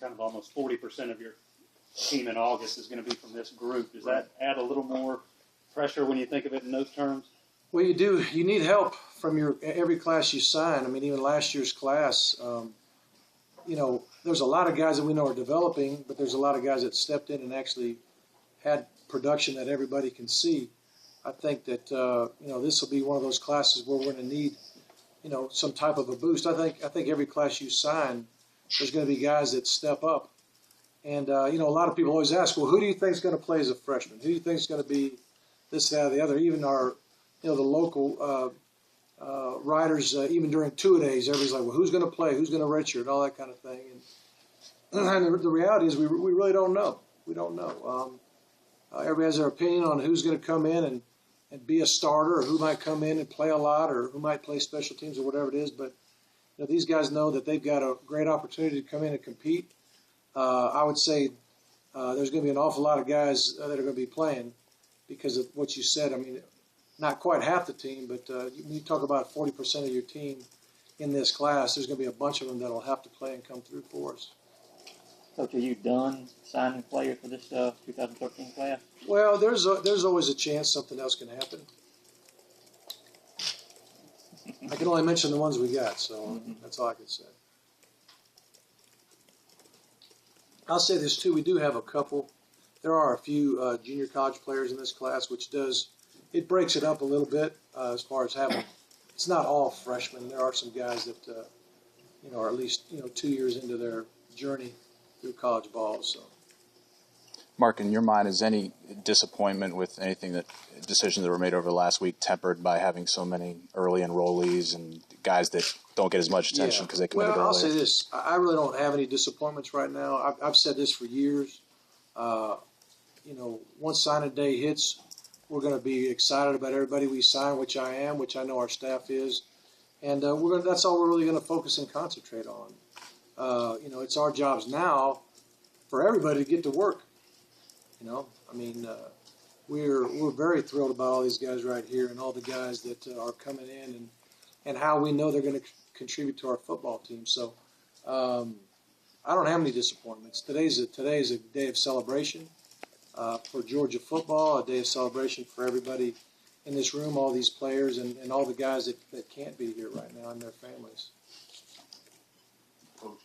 kind of almost 40% of your team in August is going to be from this group. Does that add a little more pressure when you think of it in those terms? Well, you do. You need help from every class you sign. I mean, even last year's class, there's a lot of guys that we know are developing, but there's a lot of guys that stepped in and actually had production that everybody can see. I think that, this will be one of those classes where we're going to need, some type of a boost. I think every class you sign, there's going to be guys that step up. And, a lot of people always ask, well, who do you think is going to play as a freshman? Who do you think is going to be this, that, or the other? Even our, the local riders, even during two-a-days, everybody's like, well, who's going to play? Who's going to redshirt? All that kind of thing. And the reality is we really don't know. We don't know. Everybody has their opinion on who's going to come in and be a starter, or who might come in and play a lot, or who might play special teams, or whatever it is. But these guys know that they've got a great opportunity to come in and compete. I would say there's going to be an awful lot of guys that are going to be playing because of what you said. I mean, not quite half the team, but when you talk about 40% of your team in this class, there's going to be a bunch of them that will have to play and come through for us. Coach, are you done signing players for this 2013 class? Well, there's always a chance something else can happen. I can only mention the ones we got, so that's all I can say. I'll say this too: we do have a couple. There are a few junior college players in this class, which it breaks it up a little bit as far as having. It's not all freshmen. There are some guys that are at least 2 years into their journey through college ball. So, Mark, in your mind, is any disappointment with decisions that were made over the last week tempered by having so many early enrollees and guys that don't get as much attention because they committed early? I'll say this: I really don't have any disappointments right now. I've said this for years. Once signing day hits, we're going to be excited about everybody we sign, which I am, which I know our staff is, and that's all we're really going to focus and concentrate on. It's our jobs now for everybody to get to work. We're very thrilled about all these guys right here and all the guys that are coming in and how we know they're going to contribute to our football team. So I don't have any disappointments. Today's a day of celebration for Georgia football, a day of celebration for everybody in this room, all these players and all the guys that can't be here right now and their families. Coach,